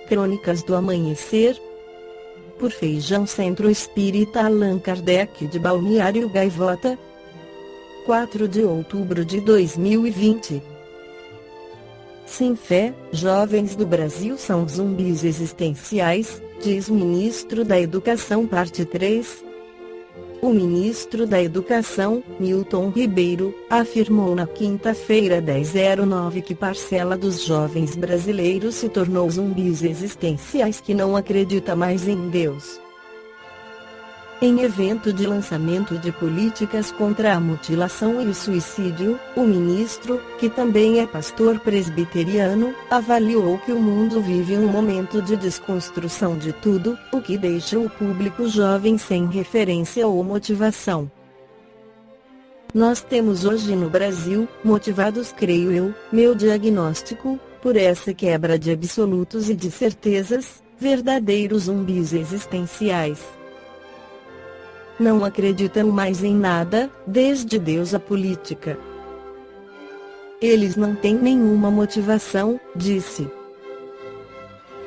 Crônicas do Amanhecer, por Feijão Centro Espírita Allan Kardec de Balneário Gaivota, 4 de outubro de 2020. Sem fé, jovens do Brasil são zumbis existenciais, diz ministro da Educação parte 3. O ministro da Educação, Milton Ribeiro, afirmou na quinta-feira 10/09 que parcela dos jovens brasileiros se tornou zumbis existenciais que não acredita mais em Deus. Em evento de lançamento de políticas contra a mutilação e o suicídio, o ministro, que também é pastor presbiteriano, avaliou que o mundo vive um momento de desconstrução de tudo, o que deixa o público jovem sem referência ou motivação. Nós temos hoje no Brasil, motivados creio eu, meu diagnóstico, por essa quebra de absolutos e de certezas, verdadeiros zumbis existenciais. Não acreditam mais em nada, desde Deus à política. Eles não têm nenhuma motivação, disse.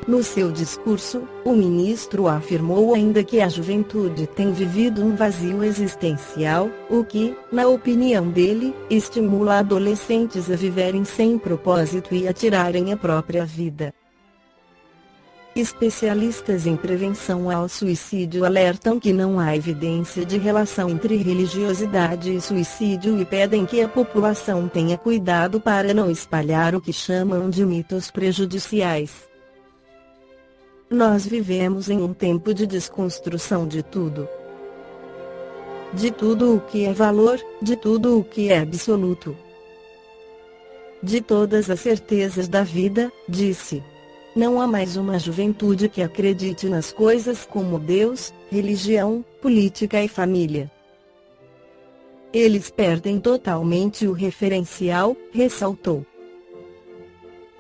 No seu discurso, o ministro afirmou ainda que a juventude tem vivido um vazio existencial, o que, na opinião dele, estimula adolescentes a viverem sem propósito e a tirarem a própria vida. Especialistas em prevenção ao suicídio alertam que não há evidência de relação entre religiosidade e suicídio e pedem que a população tenha cuidado para não espalhar o que chamam de mitos prejudiciais. Nós vivemos em um tempo de desconstrução de tudo. De tudo o que é valor, de tudo o que é absoluto. De todas as certezas da vida, disse. Não há mais uma juventude que acredite nas coisas como Deus, religião, política e família. Eles perdem totalmente o referencial, ressaltou.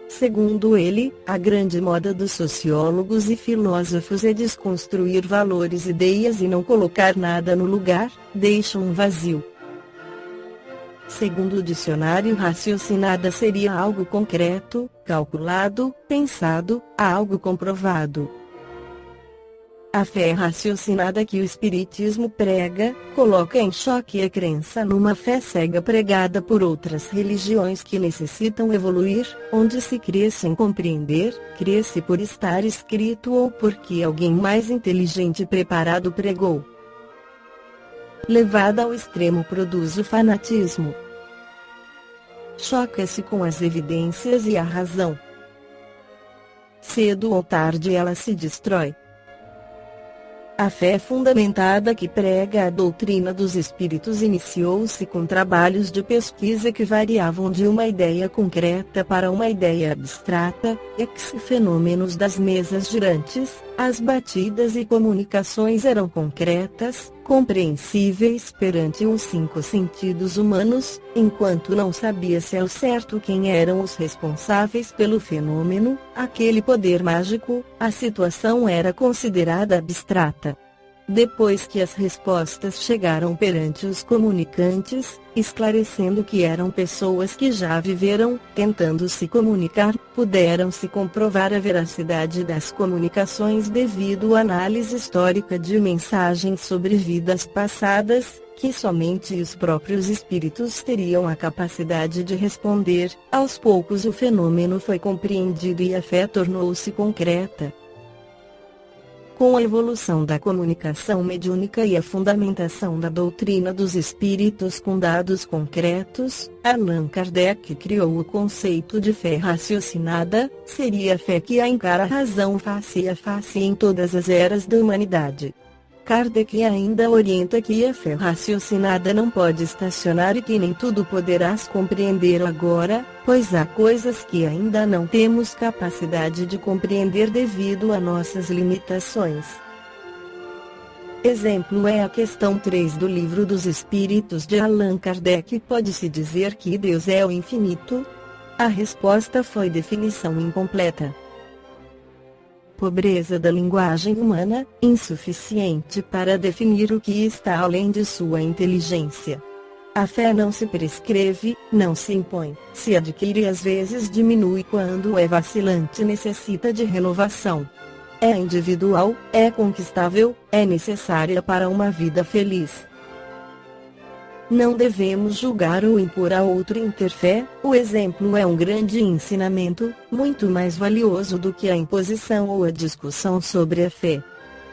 Segundo ele, a grande moda dos sociólogos e filósofos é desconstruir valores e ideias e não colocar nada no lugar, deixam um vazio. Segundo o dicionário, raciocinada seria algo concreto, calculado, pensado, algo comprovado. A fé raciocinada que o Espiritismo prega, coloca em choque a crença numa fé cega pregada por outras religiões que necessitam evoluir, onde se crê sem compreender, crê-se por estar escrito ou porque alguém mais inteligente e preparado pregou. Levada ao extremo produz o fanatismo. Choca-se com as evidências e a razão. Cedo ou tarde ela se destrói. A fé fundamentada que prega a doutrina dos espíritos iniciou-se com trabalhos de pesquisa que variavam de uma ideia concreta para uma ideia abstrata, ex-fenômenos das mesas girantes, as batidas e comunicações eram concretas, compreensíveis perante os 5 sentidos humanos, enquanto não sabia-se ao certo quem eram os responsáveis pelo fenômeno, aquele poder mágico, a situação era considerada abstrata. Depois que as respostas chegaram perante os comunicantes, esclarecendo que eram pessoas que já viveram, tentando se comunicar, puderam-se comprovar a veracidade das comunicações devido à análise histórica de mensagens sobre vidas passadas, que somente os próprios espíritos teriam a capacidade de responder. Aos poucos o fenômeno foi compreendido e a fé tornou-se concreta. Com a evolução da comunicação mediúnica e a fundamentação da doutrina dos espíritos com dados concretos, Allan Kardec criou o conceito de fé raciocinada, seria a fé que a encara razão face a face em todas as eras da humanidade. Kardec ainda orienta que a fé raciocinada não pode estacionar e que nem tudo poderás compreender agora, pois há coisas que ainda não temos capacidade de compreender devido a nossas limitações. Exemplo é a questão 3 do Livro dos Espíritos de Allan Kardec. Pode-se dizer que Deus é o infinito? A resposta foi definição incompleta. Pobreza da linguagem humana, insuficiente para definir o que está além de sua inteligência. A fé não se prescreve, não se impõe, se adquire e às vezes diminui quando é vacilante e necessita de renovação. É individual, é conquistável, é necessária para uma vida feliz. Não devemos julgar ou impor a outro interfé, o exemplo é um grande ensinamento, muito mais valioso do que a imposição ou a discussão sobre a fé.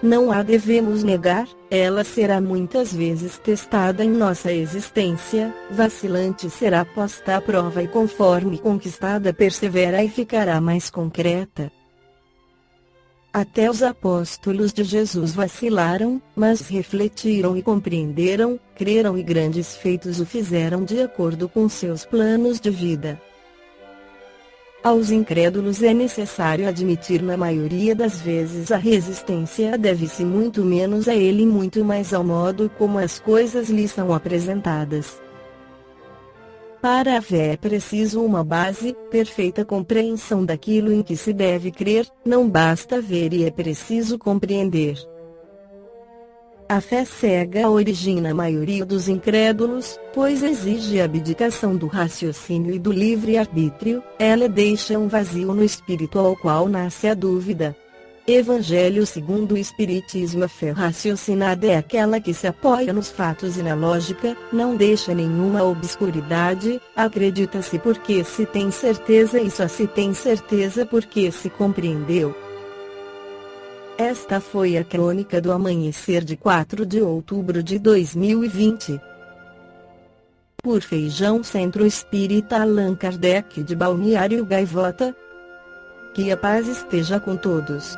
Não a devemos negar, ela será muitas vezes testada em nossa existência, vacilante será posta à prova e conforme conquistada persevera e ficará mais concreta. Até os apóstolos de Jesus vacilaram, mas refletiram e compreenderam, creram e grandes feitos o fizeram de acordo com seus planos de vida. Aos incrédulos é necessário admitir na maioria das vezes a resistência deve-se muito menos a ele e muito mais ao modo como as coisas lhe são apresentadas. Para a fé é preciso uma base, perfeita compreensão daquilo em que se deve crer, não basta ver e é preciso compreender. A fé cega origina a maioria dos incrédulos, pois exige a abdicação do raciocínio e do livre-arbítrio, ela deixa um vazio no espírito ao qual nasce a dúvida. Evangelho segundo o Espiritismo. A fé raciocinada é aquela que se apoia nos fatos e na lógica, não deixa nenhuma obscuridade, acredita-se porque se tem certeza e só se tem certeza porque se compreendeu. Esta foi a crônica do amanhecer de 4 de outubro de 2020. Por Feijão Centro Espírita Allan Kardec de Balneário Gaivota. Que a paz esteja com todos.